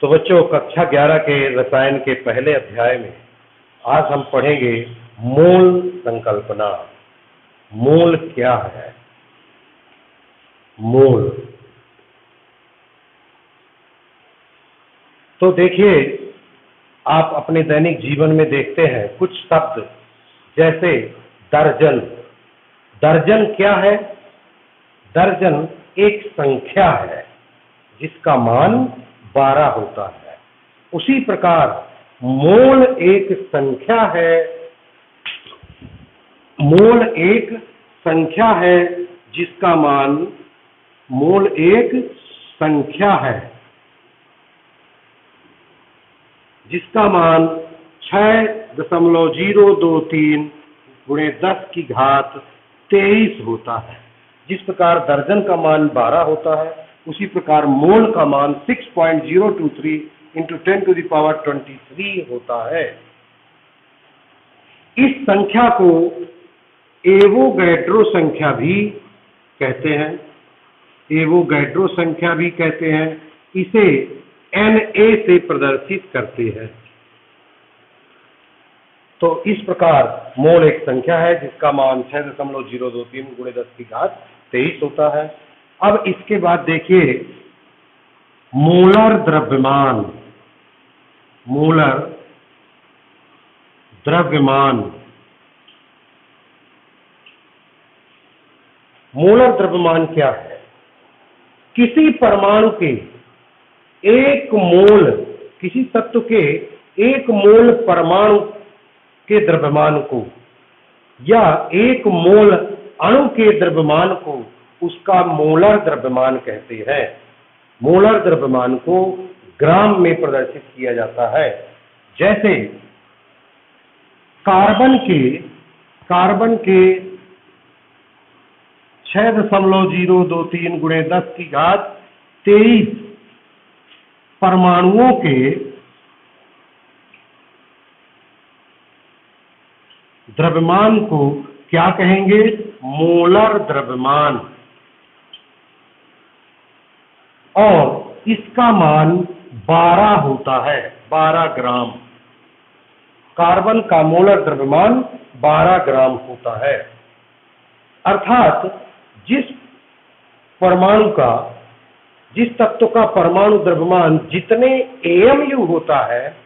तो बच्चों, कक्षा 11 के रसायन के पहले अध्याय में आज हम पढ़ेंगे मोल संकल्पना। मोल क्या है? मोल तो देखिए, आप अपने दैनिक जीवन में देखते हैं कुछ शब्द जैसे दर्जन। दर्जन क्या है? दर्जन एक संख्या है जिसका मान 12 होता है। उसी प्रकार मोल एक संख्या है। मोल एक संख्या है जिसका मान, मोल एक संख्या है जिसका मान 6.023 × 10⁻23 होता है। जिस प्रकार दर्जन का मान 12 होता है, उसी प्रकार मोल का मान 6.023 × 10⁻23 होता है। इस संख्या को एवोगैड्रो संख्या भी कहते हैं। एवोगैड्रो संख्या भी कहते हैं। इसे Na से प्रदर्शित करते हैं। तो इस प्रकार मोल एक संख्या है जिसका मान 6.023 × 10⁻23 होता है। अब इसके बाद देखिए मोलर द्रव्यमान। मोलर द्रव्यमान। मोलर द्रव्यमान क्या है? किसी परमाणु के एक मोल, किसी तत्व के एक मोल परमाणु के द्रव्यमान को या एक मोल अणु के द्रव्यमान को उसका मोलर द्रव्यमान कहते हैं। मोलर द्रव्यमान को ग्राम में प्रदर्शित किया जाता है। जैसे कार्बन के 6.023 × 10⁻23 परमाणुओं के द्रव्यमान को क्या कहेंगे? मोलर द्रव्यमान। और इसका मान 12 होता है, 12 ग्राम। कार्बन का मोलर द्रव्यमान 12 ग्राम होता है। अर्थात जिस तत्व का परमाणु द्रव्यमान जितने AMU होता है,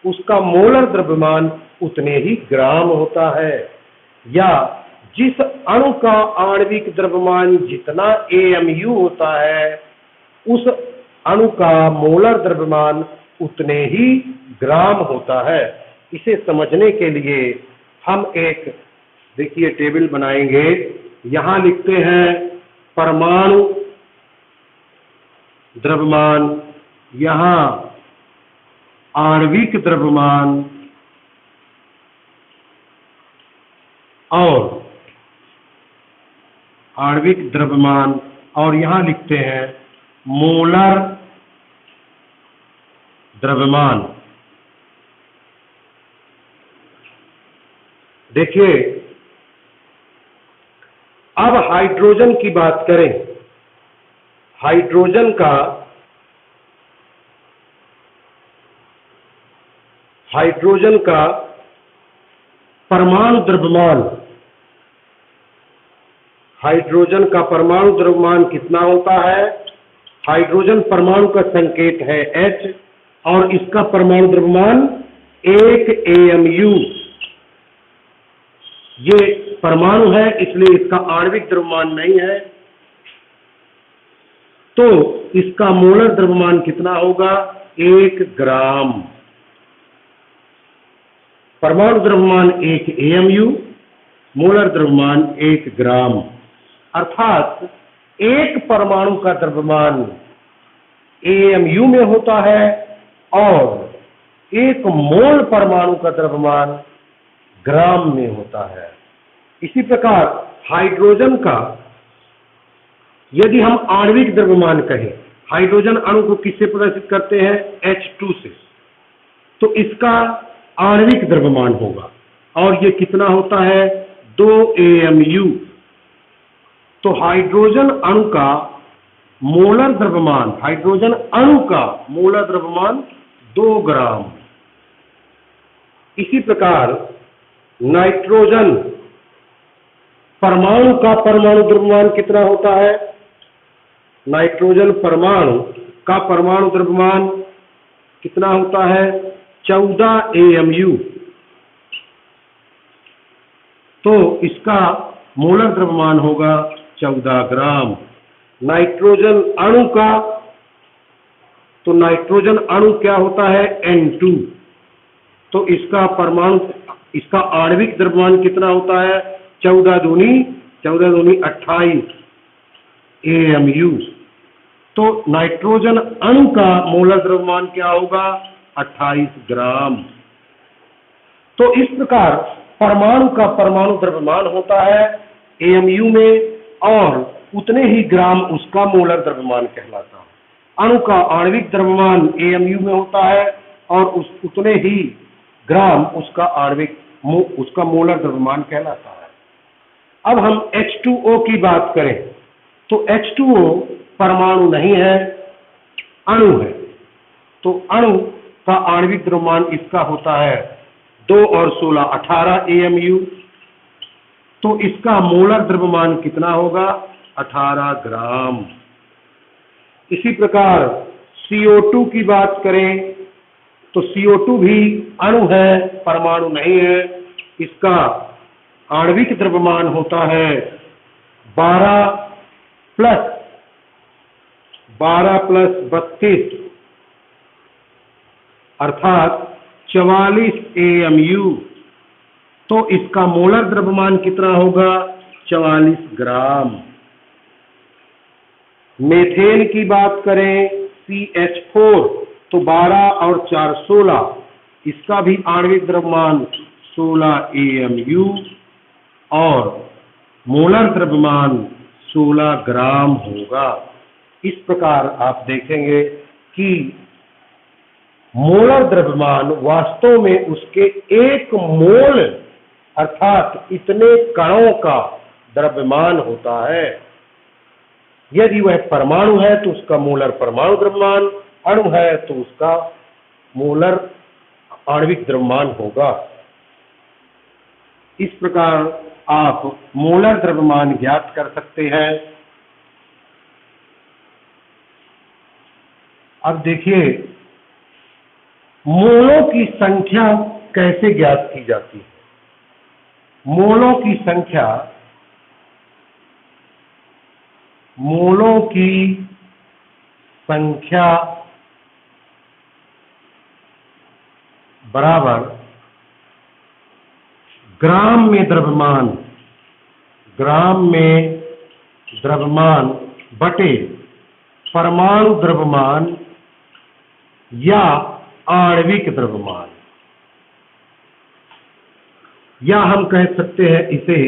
उसका मोलर द्रव्यमान उतने ही ग्राम होता है। या जिस अणु का आणविक द्रव्यमान जितना AMU होता है, उस अणु का मोलर द्रव्यमान उतने ही ग्राम होता है। इसे समझने के लिए हम एक देखिए टेबल बनाएंगे। यहां लिखते हैं परमाणु द्रव्यमान, यहां आणविक द्रव्यमान और आणविक द्रव्यमान, और यहां लिखते हैं मोलर द्रव्यमान। देखिए, अब हाइड्रोजन की बात करें। हाइड्रोजन का परमाणु द्रव्यमान, हाइड्रोजन का परमाणु द्रव्यमान कितना होता है? हाइड्रोजन परमाणु का संकेत है H और इसका परमाणु द्रव्यमान 1 AMU। ये परमाणु है, इसलिए इसका आणविक द्रव्यमान नहीं है। तो इसका मोलर द्रव्यमान कितना होगा? 1 ग्राम। परमाणु द्रव्यमान 1 AMU, मोलर द्रव्यमान 1 ग्राम। अर्थात एक परमाणु का द्रव्यमान AMU में होता है और एक मोल परमाणु का द्रव्यमान ग्राम में होता है। इसी प्रकार हाइड्रोजन का यदि हम आणविक द्रव्यमान कहें, हाइड्रोजन अणु को किससे प्रदर्शित करते हैं? H2 से। तो इसका आणविक द्रव्यमान होगा और ये कितना होता है? 2 AMU। तो हाइड्रोजन अणु का मोलर द्रव्यमान, हाइड्रोजन अणु का मोलर द्रव्यमान 2 ग्राम। इसी प्रकार नाइट्रोजन परमाणु का परमाणु द्रव्यमान कितना होता है? नाइट्रोजन परमाणु का परमाणु द्रव्यमान कितना होता है? 14 AMU। तो इसका मोलर द्रव्यमान होगा 14 ग्राम। नाइट्रोजन अणु का, तो नाइट्रोजन अणु क्या होता है? N2। तो इसका परमाणु, इसका आणविक द्रव्यमान कितना होता है? 14 दूनी 28 AMU। तो नाइट्रोजन अणु का मोलर द्रव्यमान क्या होगा? 28 ग्राम। तो इस प्रकार परमाणु का परमाणु द्रव्यमान होता है AMU में, और उतने ही ग्राम उसका मोलर द्रव्यमान कहलाता है। अणु का आणविक द्रव्यमान AMU में होता है और उतने ही ग्राम उसका उसका मोलर द्रव्यमान कहलाता है। अब हम H2O की बात करें तो H2O परमाणु नहीं है, अणु है। तो अणु का आणविक द्रव्यमान इसका होता है 2 और 16 18 AMU। तो इसका मोलर द्रव्यमान कितना होगा? 18 ग्राम। इसी प्रकार CO2 की बात करें तो CO2 भी अणु है, परमाणु नहीं है। इसका आणविक द्रव्यमान होता है 12 प्लस 32 अर्थात 44 AMU। तो इसका मोलर द्रव्यमान कितना होगा? 44 ग्राम। मेथेन की बात करें CH4 तो 12 और 4 16, इसका भी आणविक द्रव्यमान 16 AMU और मोलर द्रव्यमान 16 ग्राम होगा। इस प्रकार आप देखेंगे कि मोलर द्रव्यमान वास्तव में उसके 1 मोल अर्थात इतने कणों का द्रव्यमान होता है। यदि वह परमाणु है तो उसका मोलर परमाणु द्रव्यमान, अणु है तो उसका मोलर आणविक द्रव्यमान होगा। इस प्रकार आप मोलर द्रव्यमान ज्ञात कर सकते हैं। अब देखिए मोलों की संख्या कैसे ज्ञात की जाती है। मोलों की संख्या बराबर ग्राम में द्रव्यमान बटे परमाणु द्रव्यमान या आणविक द्रव्यमान, या हम कह सकते हैं इसे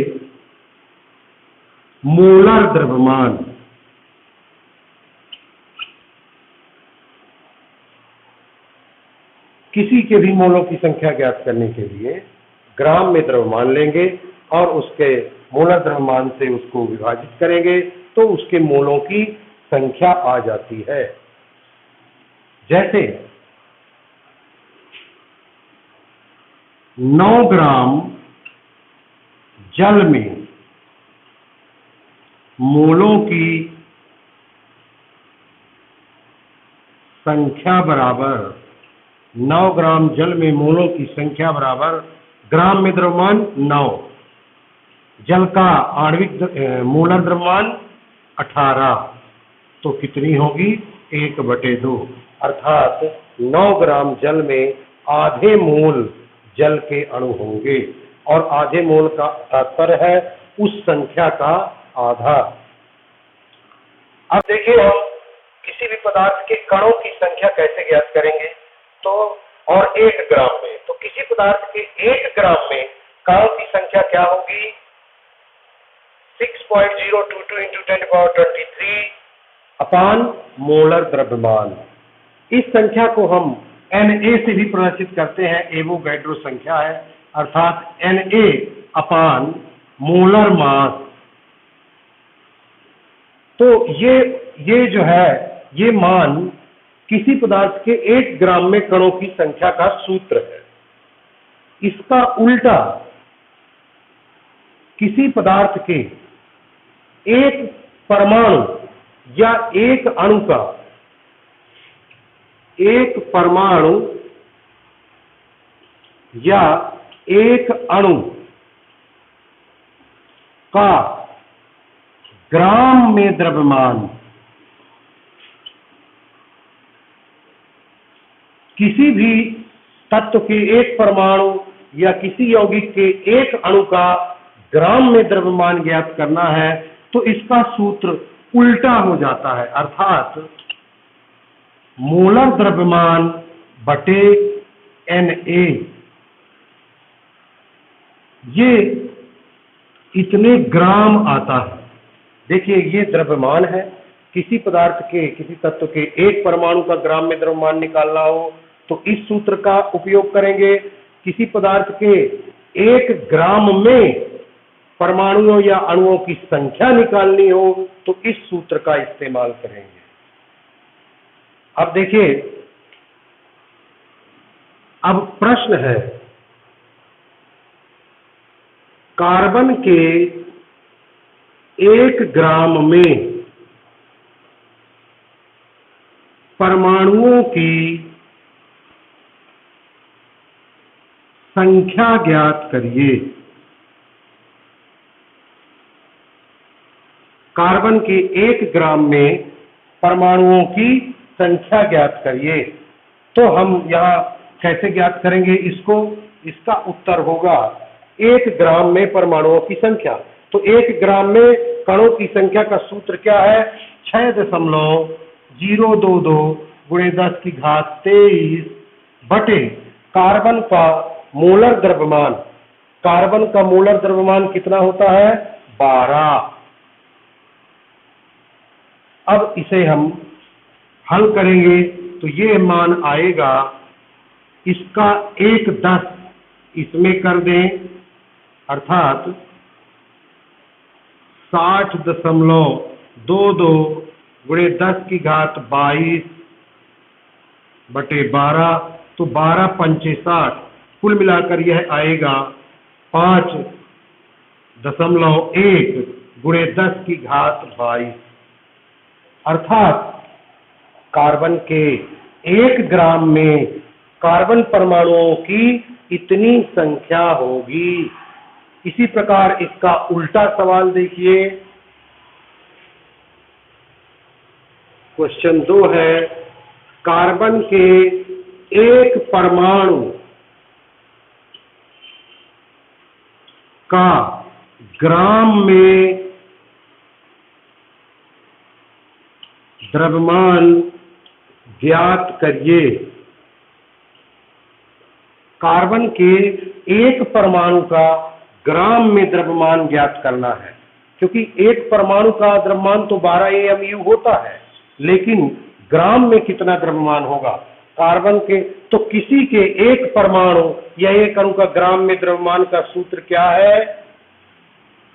मोलर द्रव्यमान। किसी के भी मोलों की संख्या ज्ञात करने के लिए ग्राम में द्रव्यमान लेंगे और उसके मोलर द्रव्यमान से उसको विभाजित करेंगे तो उसके मोलों की संख्या आ जाती है। जैसे 9 ग्राम जल में मोलों की संख्या बराबर 9 ग्राम जल में मोलों की संख्या बराबर ग्राम में द्रव्यमान 9, जल का आणविक मोलर द्रव्यमान 18, तो कितनी होगी? 1/2। अर्थात 9 ग्राम जल में आधे मोल जल के अणु होंगे और आधे मोल का तात्पर्य है उस संख्या का आधा। अब देखिए हम किसी भी पदार्थ के कणों की संख्या कैसे ज्ञात करेंगे। तो और 1 ग्राम में, तो किसी पदार्थ के 1 ग्राम में कणों की संख्या क्या होगी? 6.022 × 10⁻23 अपान मोलर द्रव्यमान। इस संख्या को हम Na से भी प्रदर्शित करते हैं, एवोगैड्रो संख्या है, अर्थात Na अपान मोलर मास। तो ये जो है ये मान किसी पदार्थ के 1 ग्राम में कणों की संख्या का सूत्र है। इसका उल्टा किसी पदार्थ के एक परमाणु या एक अणु का एक परमाणु या एक अणु का ग्राम में द्रव्यमान किसी भी तत्व के एक परमाणु या किसी यौगिक के एक अणु का ग्राम में द्रव्यमान ज्ञात करना है तो इसका सूत्र उल्टा हो जाता है, अर्थात मोलर द्रव्यमान बटे Na। ये इतने ग्राम आता है। देखिए ये द्रव्यमान है, किसी पदार्थ के किसी तत्व के एक परमाणु का ग्राम में द्रव्यमान निकालना हो तो इस सूत्र का उपयोग करेंगे। किसी पदार्थ के 1 ग्राम में परमाणुओं या अणुओं की संख्या निकालनी हो तो इस सूत्र का इस्तेमाल करेंगे। अब देखिए, अब प्रश्न है, कार्बन के 1 ग्राम में परमाणुओं की संख्या ज्ञात करिए। कार्बन के 1 ग्राम में परमाणुओं की संख्या ज्ञात करिए। तो हम यहां कैसे ज्ञात करेंगे इसको? इसका उत्तर होगा 1 ग्राम में परमाणुओं की संख्या। तो 1 ग्राम में कणों की संख्या का सूत्र क्या है? 6.022 गुणे 10 की घात 23 बटे कार्बन का मोलर द्रव्यमान। कार्बन का मोलर द्रव्यमान कितना होता है? 12। अब इसे हम हल करेंगे तो ये मान आएगा, इसका 1/10 इसमें कर दें, अर्थात 60.22 गुणे 10 की घात 22 बटे 12। तो 12 पंचे 60, कुल मिलाकर यह आएगा 5.1 गुणे 10 की घात 22। अर्थात कार्बन के 1 ग्राम में कार्बन परमाणुओं की इतनी संख्या होगी। इसी प्रकार इसका उल्टा सवाल देखिए, क्वेश्चन 2 है, कार्बन के 1 परमाणु का ग्राम में द्रव्यमान ज्ञात करिए। कार्बन के 1 परमाणु का ग्राम में द्रव्यमान ज्ञात करना है, क्योंकि एक परमाणु का द्रव्यमान तो 12 AMU होता है, लेकिन ग्राम में कितना द्रव्यमान होगा कार्बन के? तो किसी के 1 परमाणु या एक अणु का ग्राम में द्रव्यमान का सूत्र क्या है?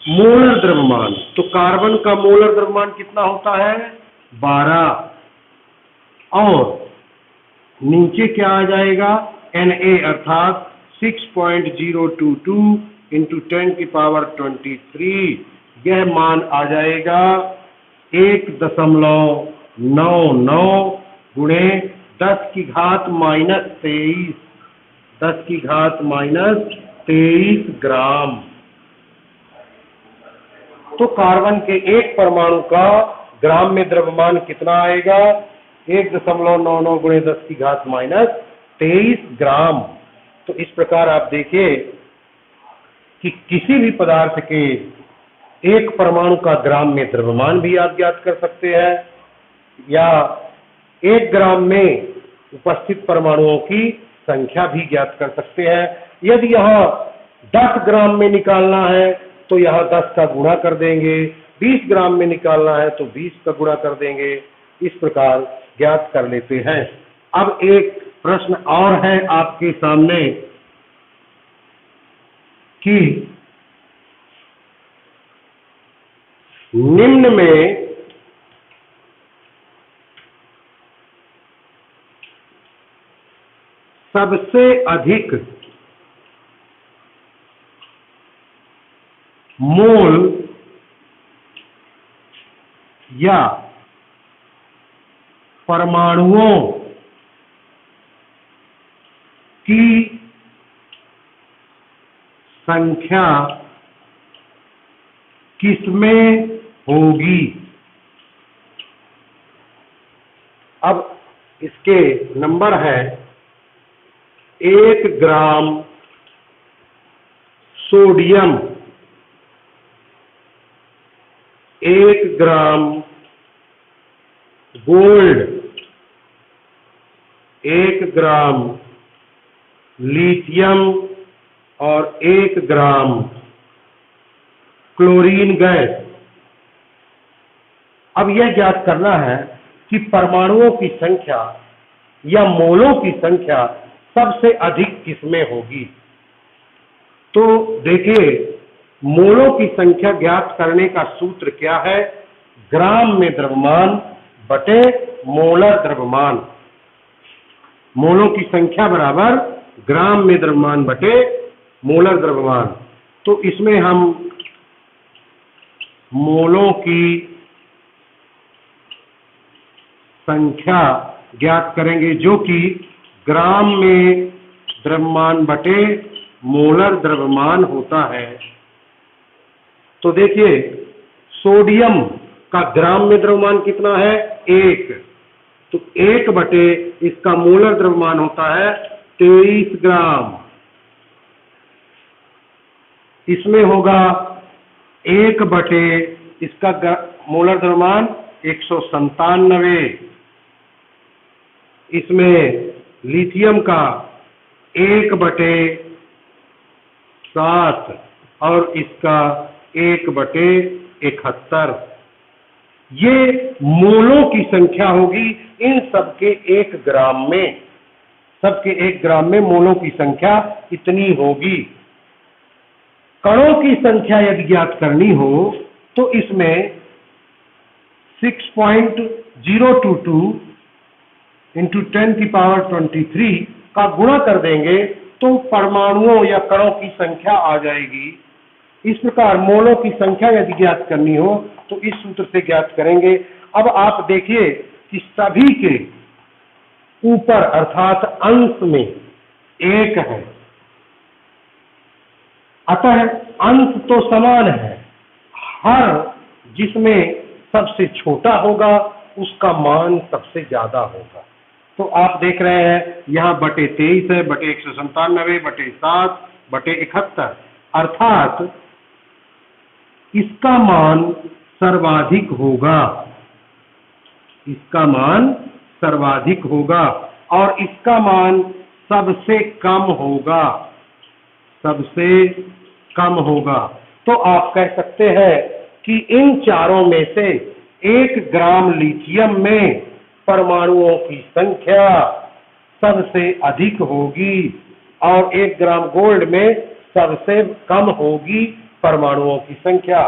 मोलर द्रव्यमान। तो कार्बन का मोलर द्रव्यमान कितना होता है? 12। और नीचे क्या आ जाएगा? Na अर्थात 6.022 इंटू 10⁻23। यह मान आ जाएगा 1.99 गुणे 10 की घात -23, 10 की घात -23 ग्राम। तो कार्बन के 1 परमाणु का ग्राम में द्रव्यमान कितना आएगा? 1.99 गुणे 10 की घात -23 ग्राम। तो इस प्रकार आप देखिए कि किसी भी पदार्थ के 1 परमाणु का ग्राम में द्रव्यमान भी आप ज्ञात कर सकते हैं, या 1 ग्राम में उपस्थित परमाणुओं की संख्या भी ज्ञात कर सकते हैं। यदि यहाँ 10 ग्राम में निकालना है तो यहाँ 10 का गुणा कर देंगे, 20 ग्राम में निकालना है तो 20 का गुणा कर देंगे। इस प्रकार ज्ञात कर लेते हैं। अब एक प्रश्न और है आपके सामने कि निम्न में सबसे अधिक मोल या परमाणुओं की संख्या किसमें होगी। अब इसके नंबर है 1 ग्राम सोडियम, 1 ग्राम गोल्ड, 1 ग्राम लिथियम और 1 ग्राम क्लोरीन गैस। अब यह ज्ञात करना है कि परमाणुओं की संख्या या मोलों की संख्या सबसे अधिक किसमें होगी। तो देखिए, मोलों की संख्या ज्ञात करने का सूत्र क्या है? ग्राम में द्रव्यमान बटे मोलर द्रव्यमान। मोलों की संख्या बराबर ग्राम में द्रव्यमान बटे मोलर द्रव्यमान। तो इसमें हम मोलों की संख्या ज्ञात करेंगे, जो कि ग्राम में द्रव्यमान बटे मोलर द्रव्यमान होता है। तो देखिए, सोडियम का ग्राम में द्रव्यमान कितना है? 1। तो 1 बटे इसका मोलर द्रव्यमान होता है 23 ग्राम। इसमें होगा 1 बटे इसका मोलर द्रव्यमान 197। इसमें लिथियम का 1 बटे 7 और इसका 1 बटे 71। ये मोलों की संख्या होगी इन सबके 1 ग्राम में। सबके 1 ग्राम में मोलों की संख्या इतनी होगी। कणों की संख्या यदि ज्ञात करनी हो तो इसमें 6.022 इंटू 10⁻23 का गुणा कर देंगे तो परमाणुओं या कणों की संख्या आ जाएगी। इस प्रकार मोलों की संख्या यदि ज्ञात करनी हो तो इस सूत्र से ज्ञात करेंगे। अब आप देखिए कि सभी के ऊपर अर्थात अंश में 1 है, अतः अंश तो समान है। हर जिसमें सबसे छोटा होगा उसका मान सबसे ज्यादा होगा। तो आप देख रहे हैं यहाँ बटे 23 है, बटे 197, बटे 7, बटे 71, अर्थात इसका मान सर्वाधिक होगा। इसका मान सर्वाधिक होगा और इसका मान सबसे कम होगा। सबसे कम होगा। तो आप कह सकते हैं कि इन चारों में से 1 ग्राम लिथियम में परमाणुओं की संख्या सबसे अधिक होगी और 1 ग्राम गोल्ड में सबसे कम होगी परमाणुओं की संख्या।